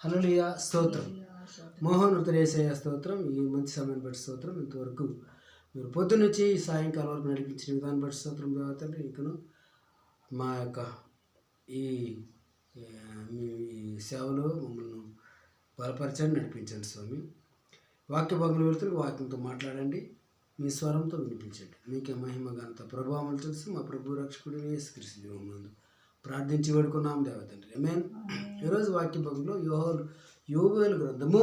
హల్లెలూయా స్తోత్రం. మహోన్నతుడేసయ్య స్తోత్రం. ఈ మంచి సమయం బట్టి స్తోత్రం. ఇంతవరకు మీరు పొద్దునుంచి సాయంకాలం వరకు నడిపించిన విధానం బట్టి స్తోత్రం దేవతండ్రి. ఇంకను మా యొక్క ఈ మీ సేవలో మమ్మల్ని బలపరచండి, నడిపించండి స్వామి. వాక్య భాగంలో వెళ్తే వాక్యంతో మాట్లాడండి, మీ స్వరంతో వినిపించండి. మీకే మహిమ ఘనత ప్రభావం తెలుసు మా ప్రభు రక్షకుడు యేసుక్రీస్తు దేవుని ప్రార్థించి వేడుకున్నాం దేవతండ్రి. ఆమేన్. ఈరోజు వాక్య భాగంలో యోవేలు గ్రంథము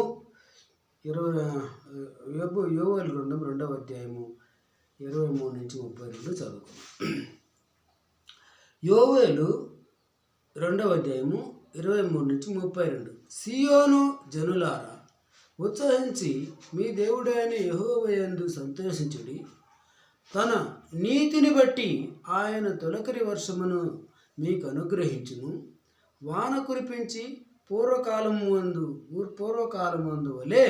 యోవేలు గ్రంథం 2వ అధ్యాయము 23 నుంచి 32 చదువుకున్నాం. యోవేలు 2వ అధ్యాయము 23 నుంచి 32. సియోను జనులారా, ఉత్సహించి మీ దేవుడైన యెహోవా యందు సంతోషించుడి. తన నీతిని బట్టి ఆయన తొలకరి వర్షమును మీకు అనుగ్రహించును. వాన కురిపించి పూర్వకాలమందు వలె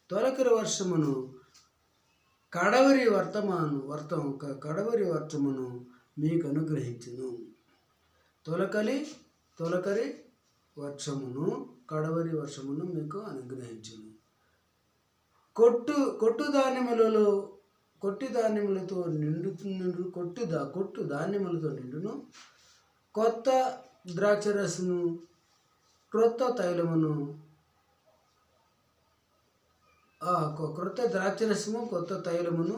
తొలకరి వర్షమును కడవరి వర్షమును మీకు అనుగ్రహించును. తొలకరి వర్షమును కడవరి వర్షమును మీకు అనుగ్రహించును. కొట్టు ధాన్యములతో నిండును. కొత్త ద్రాక్షరసము, క్రొత్త తైలమును, కొత్త తైలమును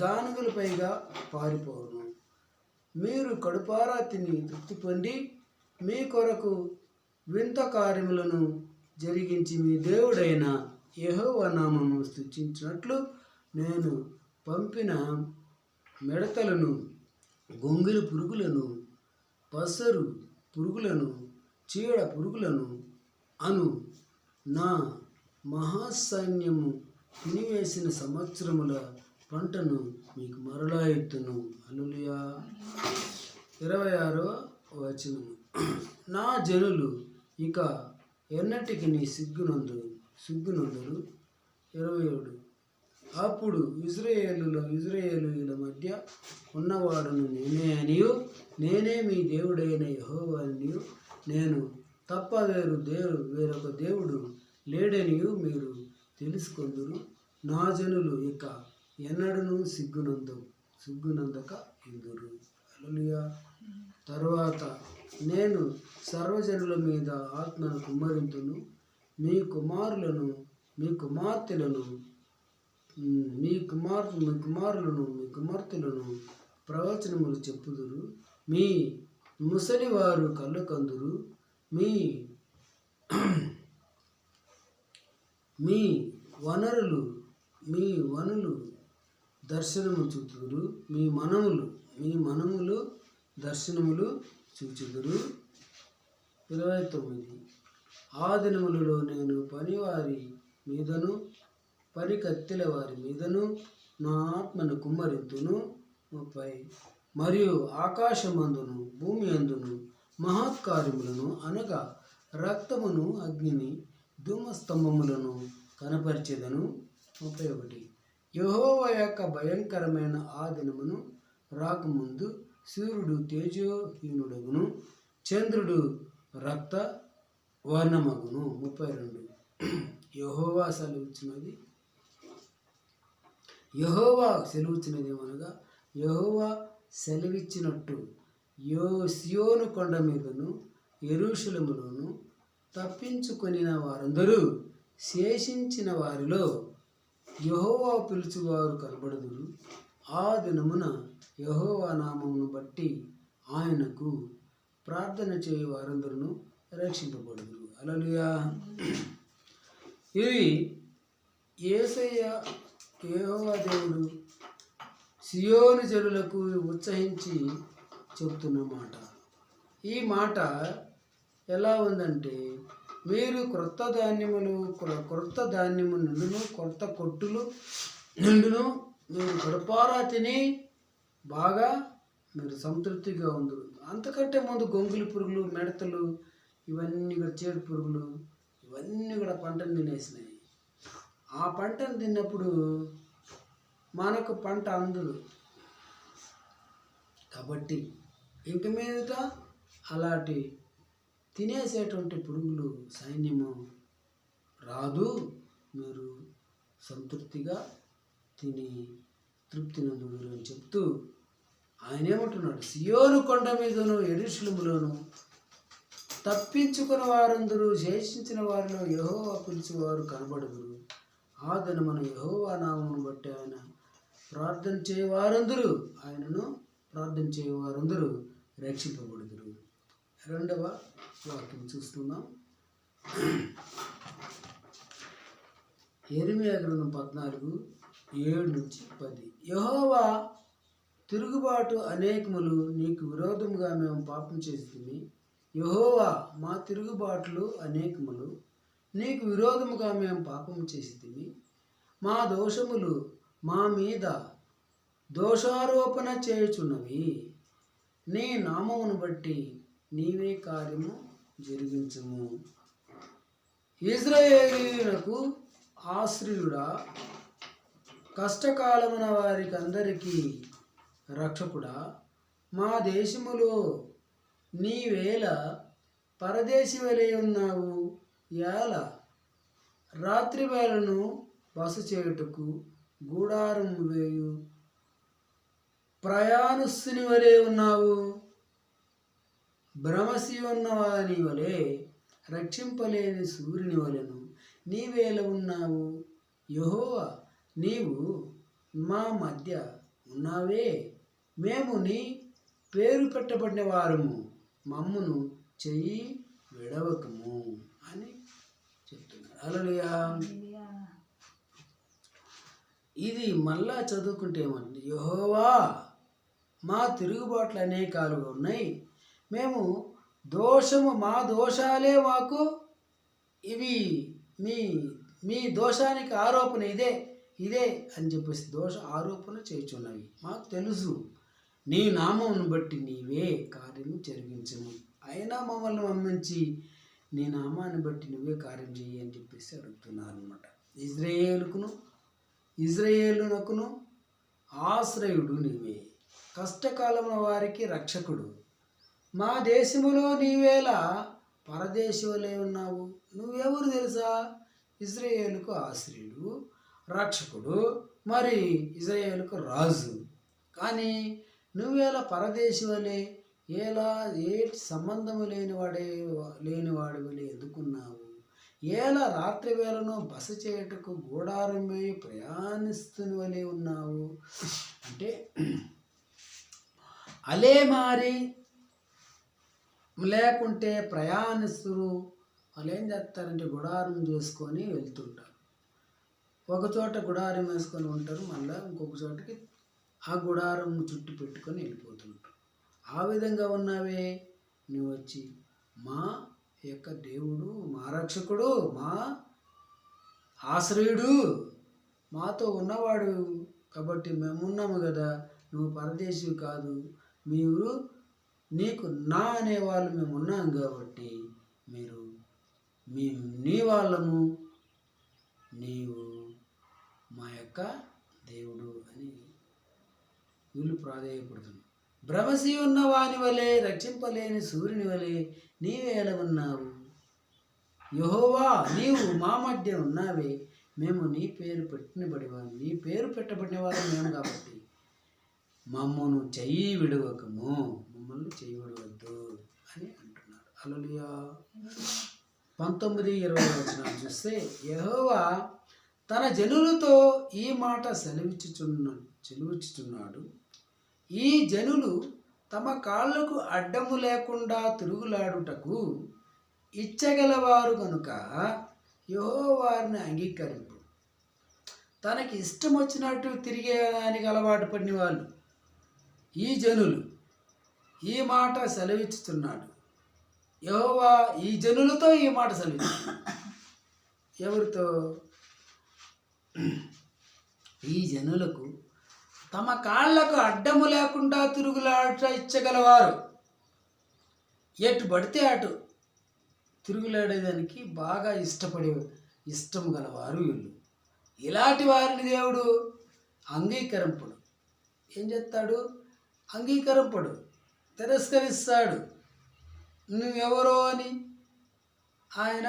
గానుగులపైగా పారిపోవును. మీరు కడుపారా తిని తృప్తి పొంది మీ కొరకు వింత కార్యములను జరిగించి మీ దేవుడైన యెహోవా నామమును స్తుతించినట్లు నేను పంపిన మిడతలను, గొంగిలి పురుగులను, పసరు పురుగులను, చీడ పురుగులను అను నా మహాసైన్యము తినివేసిన సంవత్సరముల పంటను మీకు మరలా ఎత్తును. హల్లెలూయా. 26వ వచనము. నా జనులు ఇక ఎన్నటికి నీ సిగ్గునందురు. 27. అప్పుడు ఇశ్రాయేలీయుల మధ్య ఉన్నవాడును నేనే అనియు, నేనే మీ దేవుడైన యెహోవా అనియు, నేను తప్ప వేరొక దేవుడు లేడనియు మీరు తెలుసుకొందురు. నా జనులు ఇక ఎన్నడూ సిగ్గునందక ఇందురు. హల్లెలూయా. తరువాత నేను సర్వజనుల మీద ఆత్మను కుమ్మరింతును. మీ కుమార్తెలను ప్రవచనములు చెప్పుదురు. మీ ముసలివారు కళ్ళు కందురు. మీ వనులు దర్శనము చూచుదురు. మీ మనములు దర్శనములు చూచుదురు. 29. ఆ దినములలో నేను పనివారి మీదను పనికత్తెల వారి మీదను నా ఆత్మను కుమ్మరింతును. 30. మరియు ఆకాశమందును భూమి అందును మహత్కార్యములను అనగా రక్తమును, అగ్నిని, ధూమస్తంభములను కనపరిచెదను. 31. యెహోవా యొక్క భయంకరమైన ఆ దినమును రాకముందు సూర్యుడు తేజోహీనుడగును, చంద్రుడు రక్త వర్ణమగును. 32. యెహోవా సెలవిచ్చినది ఏమనగా, యెహోవా సెలవిచ్చినట్టు సియోను కొండ మీదను యెరూషలేములోను తప్పించుకొనిన వారందరూ శేషించిన వారిలో యెహోవా పిలుచువారు కనబడుదురు. ఆ దినమున యెహోవా నామమును బట్టి ఆయనకు ప్రార్థన చేయు వారందరూ రక్షింపబడుదురు. హల్లెలూయా. ఇది యెహోవా దేవుడు సియోను జనులకు ఉత్సహించి చెబుతున్న మాట. ఈ మాట ఎలా ఉందంటే, మీరు క్రొత్త ధాన్యము నిండును, కొత్త కొట్టులు నిండును, మీరు కడుపారా తిని బాగా మీరు సంతృప్తిగా ఉందరు. అంతకంటే ముందు గొంగులి పురుగులు, మిడతలు, ఇవన్నీ కూడా చీడ పురుగులు, ఇవన్నీ కూడా పంటను తినేసినాయి. ఆ పంటను తిన్నప్పుడు మనకు పంట అందదు. కాబట్టి ఇంక మీదట అలాంటి తినేసేటువంటి పురుగులు సైన్యము రాదు. మీరు సంతృప్తిగా తిని తృప్తి నందుదురు అని చెప్తూ ఆయన ఏమంటున్నాడు, సియోను కొండ మీదను యెరూషలేములోను తప్పించుకున్న వారందరూ శేషించిన వారిలో యెహోవా పిలిచేవారు కనబడుదురు. ఆ దినమున యెహోవా నామమును బట్టి ప్రార్థన చేయవారందరూ రక్షింపబడుదురు. రెండవ వాక్యం చూస్తున్నాం. యెరెమీయా గ్రంథం 14:7-10. యెహోవా తిరుగుబాటు అనేకములు నీకు విరోధముగా మేము పాపం చేసితిమి. యెహోవా మా తిరుగుబాట్లు అనేకములు నీకు విరోధముగా మేము పాపం చేసితిమి. మా దోషములు మా మీద దోషారోపణ చేయుచున్నవి. నీ నామమును బట్టి నీవే కార్యము జరిగించుము. ఇశ్రాయేలీయులకు ఆశ్రయుడా, కష్టకాలమున వారికి అందరికీ రక్షకుడా, మా దేశములో నీవేళ పరదేశి వలె ఉన్నావు. ఏల రాత్రి వేళను బస చేయుటకు గూడారం వేయు ప్రయాణస్తుని వలె ఉన్నావు. భ్రమసి ఉన్నవాని వలె రక్షింపలేని సూర్యుని వలెను నీవేళ ఉన్నావు. యెహోవా, నీవు మా మధ్య ఉన్నావే. మేము నీ పేరు పెట్టబడిన వారము, మమ్మును చెయ్యి విడవకము అని చెప్తున్నారు. హల్లెలూయా. ఇది మళ్ళా చదువుకుంటే ఏమంటే, యెహోవా మా తిరుగుబాట్లు అనేకాలుగా ఉన్నాయి. మేము మా దోషాలే మాకు ఇవి మీ దోషానికి ఆరోపణ ఇదే అని చెప్పేసి దోష ఆరోపణ చేయుచున్నవి. మాకు తెలుసు, నీ నామమును బట్టి నీవే కార్యము జరిగించము. అయినా మమ్మల్ని మమ్మించి నీ నామాన్ని బట్టి నువ్వే కార్యం చేయి అని చెప్పేసి అడుగుతున్నారు అనమాట. ఇజ్రాయేలునకును ఆశ్రయుడు నీవే, కష్టకాలమున వారికి రక్షకుడు. మా దేశములో నీవేళ పరదేశి వలె ఉన్నావు. నువ్వెవరు తెలుసా? ఇజ్రాయేలుకు ఆశ్రయుడు, రక్షకుడు, మరి ఇజ్రాయేలుకు రాజు. కానీ నువ్వేలా పరదేశి వలె, ఏ సంబంధము లేనివాడి వలె ఎందుకున్నావు? ఏలా రాత్రి వేళను బస చేయుటకు గూడారం వేయి ప్రయాణిస్తుని వలె ఉన్నావు. అంటే అలేమారి లేకుంటే ప్రయాణిస్తురు. వాళ్ళు ఏం చేస్తారంటే గుడారం చేసుకొని వెళ్తుంటారు. ఒక చోట గుడారం వేసుకొని ఉంటారు, మళ్ళీ ఇంకొక చోటకి ఆ గుడారం చుట్టూ పెట్టుకొని వెళ్ళిపోతుంటారు. ఆ విధంగా ఉన్నావే. నువ్వు వచ్చి మా యొక్క దేవుడు, మా రక్షకుడు, మా ఆశ్రయుడు, మాతో ఉన్నవాడు కాబట్టి మేము ఉన్నాము కదా, నువ్వు పరదేశివి కాదు, నీకు నా అనేవాళ్ళు మేము ఉన్నాం కాబట్టి నీ వాళ్ళము, నీవు మా యొక్క దేవుడు అని వీళ్ళు ప్రాధేయపడుతున్నారు. భ్రమసి ఉన్న వాని వలె, రక్షింపలేని సూర్యుని వలె నీవేళ ఉన్నావు. యెహోవా, నీవు మా మధ్య ఉన్నావే. మేము నీ పేరు పెట్టబడిన వారు మేము కాబట్టి మమ్మల్ని చెయ్యి విడవకము, మమ్మల్ని చెయ్యి విడవద్దు అని అంటున్నారు. హల్లెలూయా. 19-20 చూస్తే, యెహోవా తన జనులతో ఈ మాట సెలవిచ్చుచున్నాడు. ఈ జనులు తమ కాళ్ళకు అడ్డము లేకుండా తిరుగులాడుటకు ఇచ్చగలవారు కనుక యెహోవాని అంగీకరింపు. తనకి ఇష్టం వచ్చినట్టు తిరిగేదానికి అలవాటు పడిన వాళ్ళు ఈ జనులు ఈ మాట సెలవిచ్చుతున్నాడు. యెహోవా ఈ జనులతో ఈ మాట సెలవిస్తున్నాడు. ఎవరితో? ఈ జనులకు తమ కాళ్ళకు అడ్డము లేకుండా తిరుగులాట ఇచ్చగలవారు. ఎటు పడితే అటు తిరుగులాడేదానికి బాగా ఇష్టం గలవారు వీళ్ళు. ఇలాంటి వారిని దేవుడు అంగీకరింపడు. ఏం చేస్తాడు? అంగీకరింపడు, తిరస్కరిస్తాడు. నువ్వెవరో అని ఆయన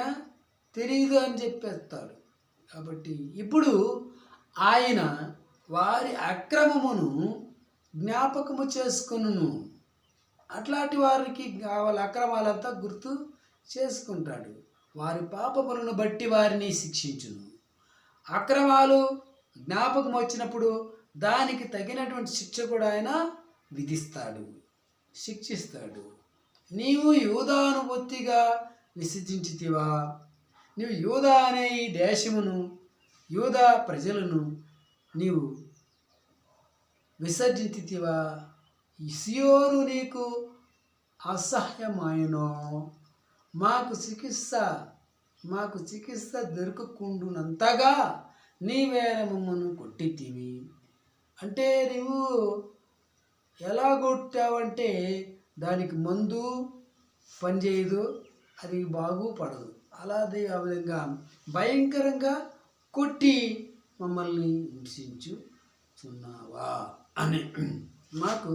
తెలియదు అని చెప్పేస్తాడు. కాబట్టి ఇప్పుడు ఆయన వారి అక్రమమును జ్ఞాపకము చేసుకును. అట్లాంటి వారికి వాళ్ళ అక్రమాలంతా గుర్తు చేసుకుంటాడు. వారి పాపములను బట్టి వారిని శిక్షించును. అక్రమాలు జ్ఞాపకం వచ్చినప్పుడు దానికి తగినటువంటి శిక్ష కూడా ఆయన విధిస్తాడు, శిక్షిస్తాడు. నీవు యూదాను బొత్తిగా విసర్జించితివా? నీవు యూదా అనే ఈ దేశమును, యూదా ప్రజలను నీవు విసర్జించితివా? సియోను నీకు అసహ్యమాయనో? మాకు చికిత్స దొరకకుండునంతగా నీవేళ మమ్మను కొట్టితివి. అంటే నువ్వు ఎలా కొట్టావంటే దానికి మందు పనిచేయదు, అది బాగుపడదు. అలాగే ఆ విధంగా భయంకరంగా కొట్టి మమ్మల్ని హింసించుచున్నావా అని. మాకు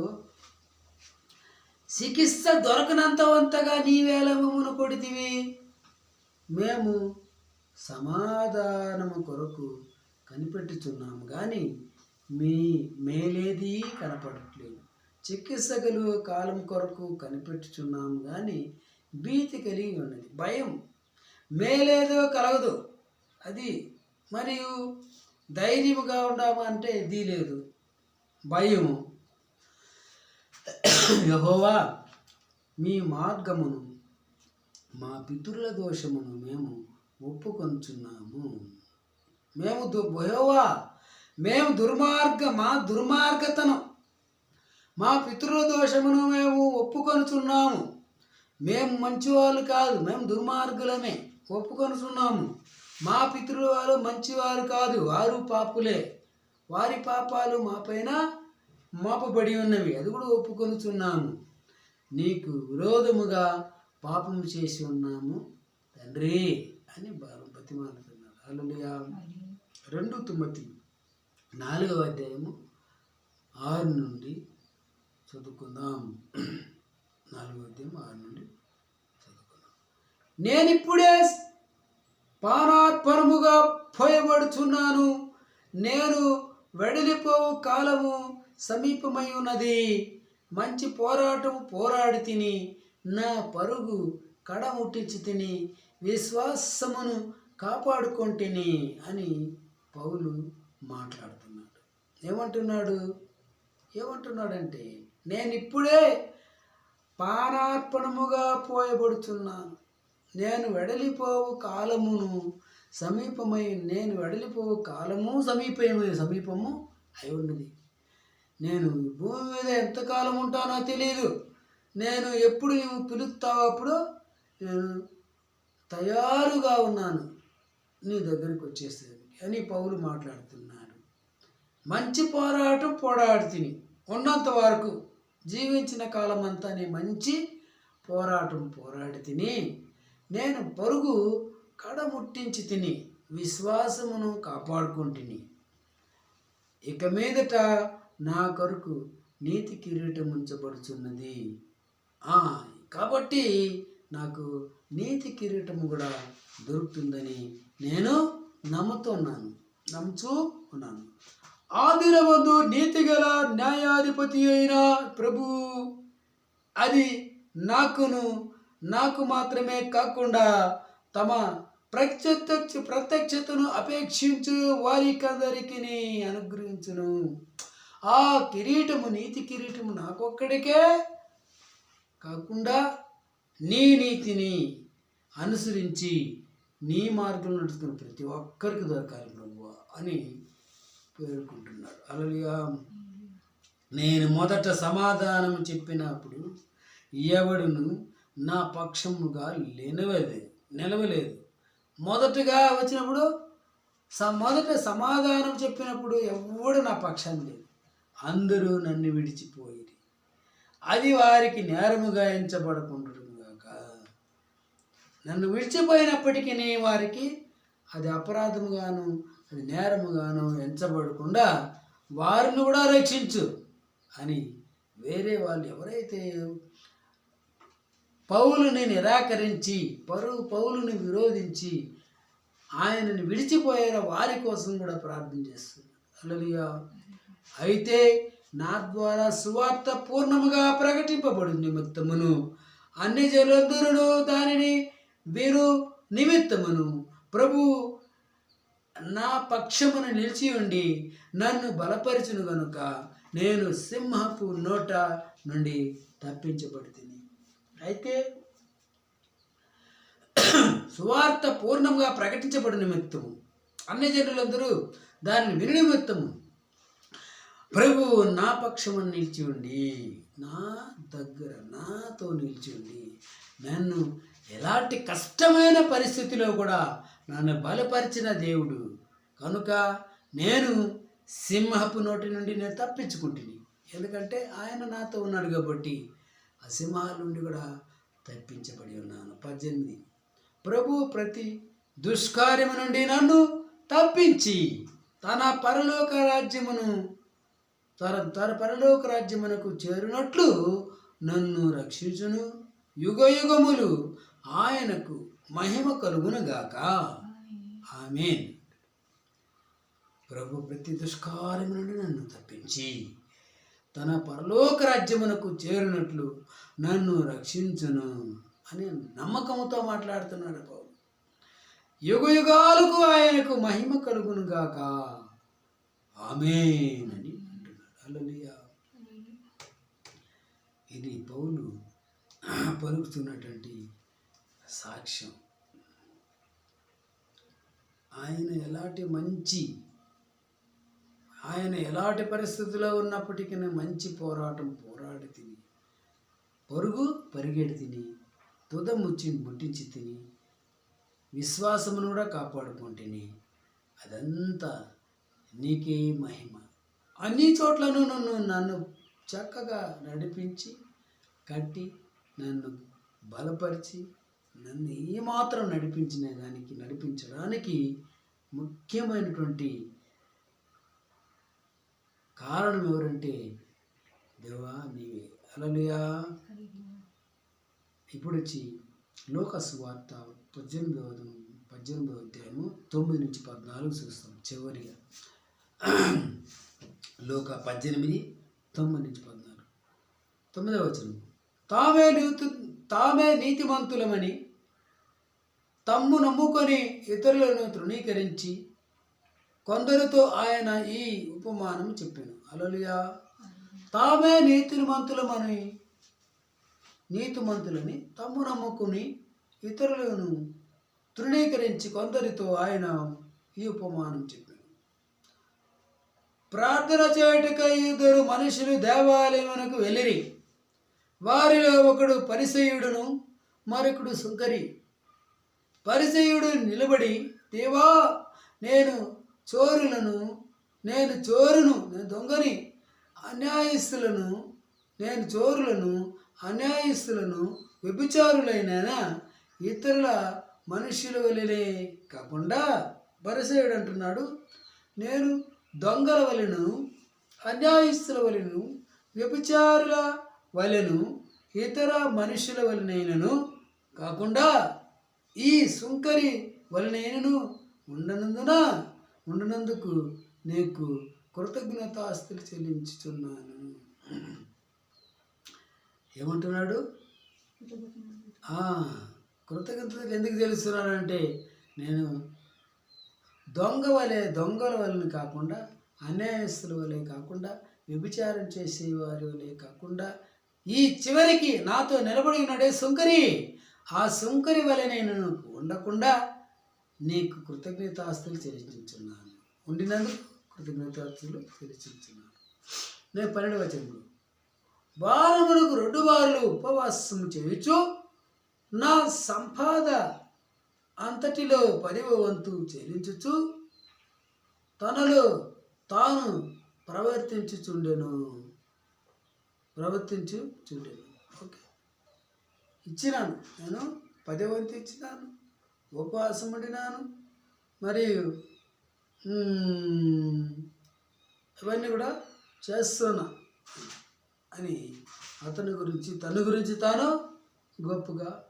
చికిత్స దొరకనంతవంతగా నీవేళ మమ్మను కొడితివి. మేము సమాధానము కొరకు కనిపెట్టుచున్నాము కానీ మీ మేలేది కనపడట్లేదు. చికిత్సగలు కాలం కొరకు కనిపెట్టుచున్నాము కానీ భీతి కలిగి ఉన్నది, భయం మేలేదో కలగదు అది. మరియు ధైర్యముగా ఉండాము అంటే ఇది లేదు, భయము. యెహోవా మీ మార్గమును మా పితరుల దోషమును మేము ఒప్పుకొంచున్నాము. యెహోవా మేము మా దుర్మార్గతను మా పితరుల దోషమును మేము ఒప్పుకొనుచున్నాము. మేము మంచివాళ్ళు కాదు, మేము దుర్మార్గులమే ఒప్పుకొనుచున్నాము. మా పితరుల వారు మంచివారు కాదు, వారు పాపులే. వారి పాపాలు మా పైన మోపబడి ఉన్నవి, అది కూడా ఒప్పుకొనుచున్నాము. నీకు విరోధముగా పాపము చేసి ఉన్నాము తండ్రి అని బతిమాలుతున్నాడు. హల్లెలూయా. 2 తిమోతి 4వ అధ్యాయము 6 నుండి చదువుకుందాం. 4వ అధ్యాయం 6 నుండి చదువుకుందాం. నేనిప్పుడే పానార్పణముగా పోయబడుచున్నాను, నేను వెడలిపోవు కాలము సమీపమై ఉన్నది. మంచి పోరాటం పోరాడి తిని, నా పరుగు కడముట్టించి తిని, విశ్వాసమును కాపాడుకొంటిని అని పౌలు మాట్లాడుతున్నాడు. ఏమంటున్నాడంటే నేను ఇప్పుడే పానార్పణముగా పోయబడుతున్నాను, నేను వెడలిపోవు కాలము సమీపము అయి ఉన్నది. నేను భూమి మీద ఎంతకాలం ఉంటానో తెలియదు. నేను ఎప్పుడు నువ్వు పిలుస్తావో అప్పుడు నేను తయారుగా ఉన్నాను నీ దగ్గరికి వచ్చేసేది అని పౌలు మాట్లాడుతున్నాడు. మంచి పోరాటం పోరాడి తిని, ఉన్నంత వరకు జీవించిన కాలం అంతా నేను మంచి పోరాటం పోరాడి తిని, నేను పరుగు కడముట్టించి తిని, విశ్వాసమును కాపాడుకుంటుని. ఇక మీదట నా కొరకు నీతి కిరీటం ఉంచబడుచున్నది. కాబట్టి నాకు నీతి కిరీటము కూడా దొరుకుతుందని నేను నమ్ముచూ ఉన్నాను. ఆదిరమందు నీతి గల న్యాయాధిపతి అయిన ప్రభు అది నాకు మాత్రమే కాకుండా తమ ప్రత్యక్షతను అపేక్షించు వారికందరికి అనుగ్రహించును. ఆ కిరీటము, నీతి కిరీటము నాకొక్కడికే కాకుండా నీ నీతిని అనుసరించి నీ మార్గంలో నడుచుకున్న ప్రతి ఒక్కరికి దొరకాలి ప్రభువా అని పేర్కొంటున్నాడు. హల్లెలూయా. నేను మొదట సమాధానం చెప్పినప్పుడు ఎవడును నా పక్షముగా నిలవలేదు. మొదటగా వచ్చినప్పుడు మొదట సమాధానం చెప్పినప్పుడు ఎవడు నా పక్షాన్ని లేదు, అందరూ నన్ను విడిచిపోయి అది వారికి నేరముగా ఎంచబడకుండుగాక. నన్ను విడిచిపోయినప్పటికీ వారికి అది అపరాధముగాను అది నేరముగాను ఎంచబడకుండా వారిని కూడా రక్షించు అని వేరే వాళ్ళు ఎవరైతే పౌలుని నిరాకరించి పౌలుని విరోధించి ఆయనని విడిచిపోయిన వారి కోసం కూడా ప్రార్థన చేస్తుంది. హల్లెలూయా. అయితే నా ద్వారా సువార్త పూర్ణముగా ప్రకటింపబడు నిమిత్తమును అన్ని జనులందరూ దానిని వీరు నిమిత్తమును ప్రభు నా పక్షమును నిలిచి ఉండి నన్ను బలపరచును గనుక నేను సింహపు నోట నుండి తప్పించబడుతుంది. అయితే సువార్త పూర్ణంగా ప్రకటించబడిన నిమిత్తము అన్ని జనులందరూ దానిని విని నిమిత్తము ప్రభువు నా పక్షమును నిలిచి ఉండి నా దగ్గర నాతో నిలిచి ఉండి నన్ను ఎలాంటి కష్టమైన పరిస్థితిలో కూడా నన్ను బలపరిచిన దేవుడు కనుక నేను సింహపు నోటి నుండి నేను తప్పించుకుంటుని. ఎందుకంటే ఆయన నాతో ఉన్నాడు కాబట్టి ఆ సింహాల నుండి కూడా తప్పించబడి ఉన్నాను. 18 ప్రభు ప్రతి దుష్కార్యము నుండి నన్ను తప్పించి తన పరలోక రాజ్యమునకు చేరినట్లు నన్ను రక్షించును. యుగ యుగములు ఆయనకు మహిమ కలుగునుగాక. ఆమేన్. ప్రభు ప్రతి దుష్కార్యము నుండి నన్ను తప్పించి తన పరలోక రాజ్యమునకు చేరినట్లు నన్ను రక్షించును అని నమ్మకంతో మాట్లాడుతున్నాడు పౌలు. యుగ యుగాలకు ఆయనకు మహిమ కలుగునుగాక. ఆమేన్ అని అంటున్నాడు. హల్లెలూయా. ఇది పౌలు పలుకుతున్నటువంటి సాక్ష్యం. ఆయన ఎలాంటి పరిస్థితుల్లో ఉన్నప్పటికీ మంచి పోరాటం పోరాడి తిని పరుగు పరిగెడి తిని తుద ముట్టించి తిని విశ్వాసమును కూడా కాపాడుకుంటుని అదంతా నీకే మహిమ. అన్ని చోట్లను నన్ను చక్కగా నడిపించి కట్టి నన్ను బలపరిచి నన్ను ఏమాత్రం నడిపించడానికి ముఖ్యమైనటువంటి కారణం ఎవరంటే దేవా నీవే. హల్లెలూయా. ఇప్పుడు వచ్చి లోక సువార్త 18వ అధ్యాయము 9 నుంచి 14 చూస్తాం. చివరిగా లోక 18 9 నుంచి 14. 9వ వచనం. తామే నీతిమంతులమని తమ్ము నమ్ముకొని ఇతరులను తృణీకరించి కొందరితో ఆయన ఈ ఉపమానం చెప్పాను. హల్లెలూయా. తామే నీతిమంతులని తమ్ము నమ్ముకుని ఇతరులను తృణీకరించి కొందరితో ఆయన ఈ ఉపమానం చెప్పాను. ప్రార్థన చేయుటకై 2 మనుషులు దేవాలయమునకు వెళ్ళిరి. వారిలో ఒకడు పరిసయ్యుడును మరొకడు సుంకరి. పరిసయ్యుడు నిలబడి, దేవా, నేను చోరును, నేను దొంగని, అన్యాయస్తులను వ్యభిచారులైన ఇతరుల మనుషుల వలెనే కాకుండా పరిసయ్యుడు అంటున్నాడు, నేను దొంగల వలెను, అన్యాయస్తుల వలెను, వ్యభిచారుల వలెను, ఇతర మనుషుల వలనైనను కాకుండా ఈ సుంకరి వలనైనను ఉండనందుకు నీకు కృతజ్ఞతాస్తులు చెల్లించుచున్నాను. ఏమంటున్నాడు? కృతజ్ఞతలు ఎందుకు తెలుస్తున్నానంటే నేను దొంగల వలన కాకుండా, అన్యాయస్తుల వలె కాకుండా, వ్యభిచారం చేసే వారి వలె కాకుండా, ఈ చివరికి నాతో నిలబడి ఉన్నాడే సుంకరి, ఆ సుంకరి వలె నేను ఉండకుండా నీకు కృతజ్ఞతాస్తులు చెల్లించుచున్నాను. ఉండినందుకు కృతజ్ఞతాస్తులు చెల్లించుచున్నాను. నేను 12వ వచనంలో, వారమునకు 2 వారులు ఉపవాసము చేయుచు నా సంపాద అంతటిలో 10వ వంతు చెల్లించుచు తనలో తాను ప్రవర్తించుచుండెను. ఓకే, ఇచ్చినాను, నేను 10వ వంతు ఇచ్చినాను, ఉపవాసం ఉండినాను, మరియు ఇవన్నీ కూడా చేస్తున్నా అని తన గురించి తాను గొప్పగా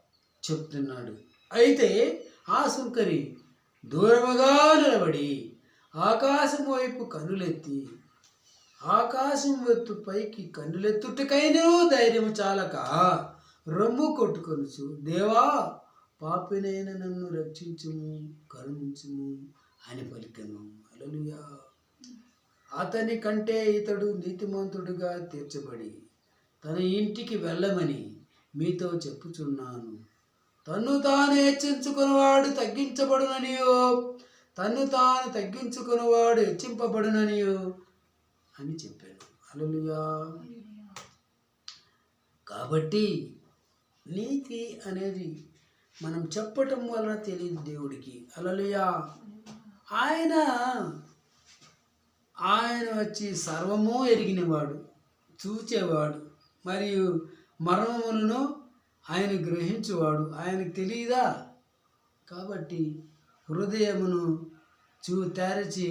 చెప్తున్నాడు. అయితే ఆ సుంకరి దూరముగా నిలబడి ఆకాశం వైపు కన్నులెత్తి ఆకాశం వైపు పైకి కన్నులెత్తుటకైనా ధైర్యం చాలక రొమ్ము కొట్టుకొనుచు, దేవా, పాపినైన నన్ను రక్షించుము, కరుణించుము అని పలికెను. హల్లెలూయా. అతని కంటే ఇతడు నీతిమంతుడిగా తీర్చబడి తన ఇంటికి వెళ్ళమని మీతో చెప్పుచున్నాను. తన్ను తాను హెచ్చించుకున్నవాడు తగ్గించబడుననియో, తన్ను తాను తగ్గించుకున్నవాడు హెచ్చింపబడుననియో అని చెప్పాను. హల్లెలూయా. కాబట్టి నీతి అనేది మనం చెప్పటం వలన తెలియదు దేవుడికి. హల్లెలూయా. ఆయన వచ్చి సర్వము ఎరిగినవాడు, చూచేవాడు, మరియు మర్మములను ఆయన గ్రహించేవాడు. ఆయనకు తెలియదా? కాబట్టి హృదయమును తెరచి,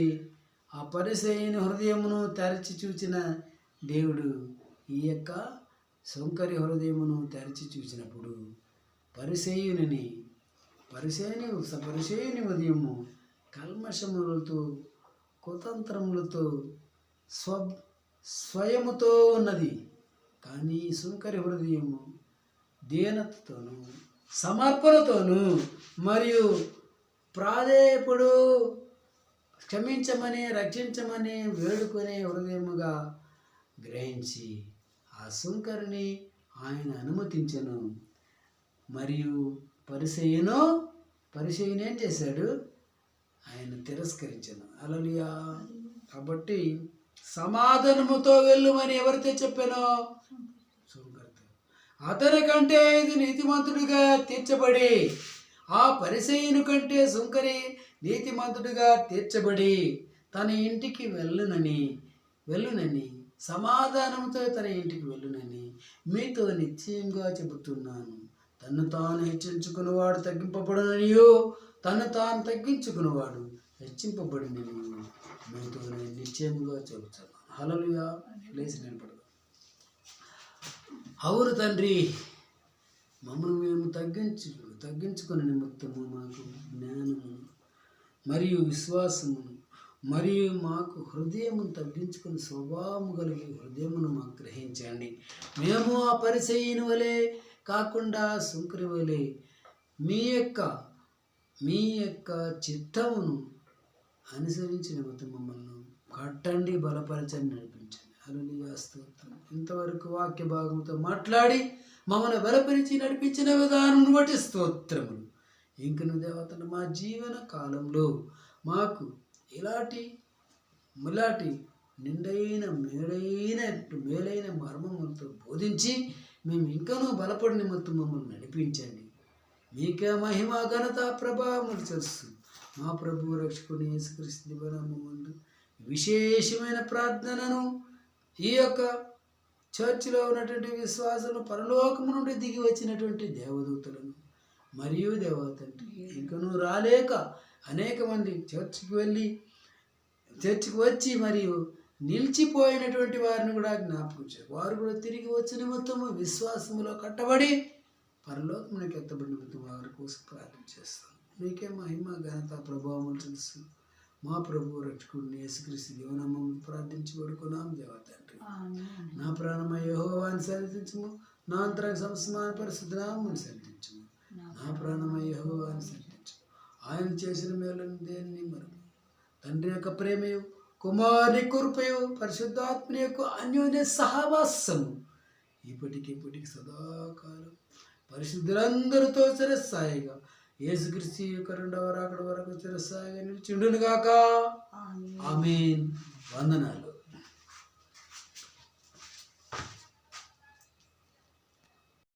ఆ పరిసయ్యుని హృదయమును తెరచి చూచిన దేవుడు ఈ యొక్క సుంకరి హృదయమును తెరచి చూసినప్పుడు పరిసయ్యుని ఉదయము కల్మషములతో, కుతంత్రములతో, స్వయముతో ఉన్నది. కానీ సుంకరి హృదయము దీనతతోనూ సమర్పణతోనూ మరియు ప్రాధేయపడు క్షమించమని, రక్షించమని వేడుకునే హృదయముగా గ్రహించి ఆ సుంకరిని ఆయన అనుమతించెను. మరియు పరిసయ్యుని ఏం చేశాడు? ఆయన తిరస్కరించను. హల్లెలూయా. కాబట్టి సమాధానముతో వెళ్ళుమని ఎవరితో చెప్పానో? సుంకరితో. అతని కంటే ఇది నీతిమంతుడిగా తీర్చబడి, ఆ పరిసయ్యుని కంటే సుంకరి నీతిమంతుడిగా తీర్చబడి తన ఇంటికి వెళ్ళునని సమాధానంతో తన ఇంటికి వెళ్ళునని మీతో నిశ్చయంగా చెబుతున్నాను. తన్ను తాను హెచ్చించుకున్నవాడు తగ్గింపబడుననియో, తను తాను తగ్గించుకున్నవాడు హెచ్చింపబడిననియో మీతో నేను నిశ్చయంగా చెబుతాను. హల్లెలూయా. లేచి నిలబడదాం. అవును తండ్రి, మమ్మల్ని మేము తగ్గించుకునే నిమిత్తము మాకు జ్ఞానము మరియు విశ్వాసమును మరియు మాకు హృదయమును తగ్గించుకుని స్వభావము కలిగి హృదయమును మాకు గ్రహించండి. మేము ఆ పరిసయ్యుని వలె కాకుండా సుంకరి వలె మీ యొక్క చిత్తమును అనుసరించి నిమిత్తం మమ్మల్ని కట్టండి, బలపరచండి, నడిపించండి. హల్లెలూయా. స్తోత్రం. ఇంతవరకు వాక్య భాగంతో మాట్లాడి మమ్మల్ని బలపరిచి నడిపించిన విధానం బట్టి స్తోత్రములు. ఇంకను దేవతలు మా జీవన కాలంలో మాకు ఇలాంటి నిండైన మేలైన మర్మములతో బోధించి మేము ఇంకనూ బలపడి నిమిత్తం మమ్మల్ని నడిపించండి. మీకే మహిమ, ఘనత, ప్రభావములు చేస్తూ మా ప్రభు రక్షకుని యేసుక్రీస్తు దివ్యనామమునందు విశేషమైన ప్రార్థనను ఈ యొక్క చర్చిలో ఉన్నటువంటి విశ్వాసులను, పరలోకము నుండి దిగి వచ్చినటువంటి దేవదూతలను మరియు దేవతండ్రి ఇంకనూ రాలేక అనేక మంది చర్చికి వచ్చి మరియు నిలిచిపోయినటువంటి వారిని కూడా జ్ఞాపకం చేయాలి. వారు కూడా తిరిగి వచ్చిన నిమిత్తము విశ్వాసములో కట్టబడి పరలోకమునకు ఎత్తబడిన నిమిత్తం వారి కోసం ప్రార్థన చేస్తాం. మీకే మహిమ, ఘనత, ప్రభావములు తెలుసు. మా ప్రభు రక్షకుడిని యేసుక్రీస్తు దివ్యనామమున ప్రార్థించి వేడుకున్నాం దేవతండ్రి. నా ప్రాణమై యెహోవాను సన్నిధించుము, నా అంతరంగ సమస్తమైన పరిశుద్ధ నామమును సన్నిధించుము. నా ప్రాణమై యెహోవాను సన్నిధించుము. ఆయన చేసిన మేలను దేన్ని మరపు. తండ్రి యొక్క ప్రేమయు, కుమారుని కృపయు, పరిశుద్ధాత్మ యొక్క అన్యోన్య సహవాసము ఇప్పటికి సదాకాలం పరిశుద్ధులందరితో చిరస్థాయిగా యేసుక్రీస్తు యొక్క రెండవ రాకడ వరకు చిరస్థాయిగా నిలిచిండును గాక. ఆమేన్. వందనాలు.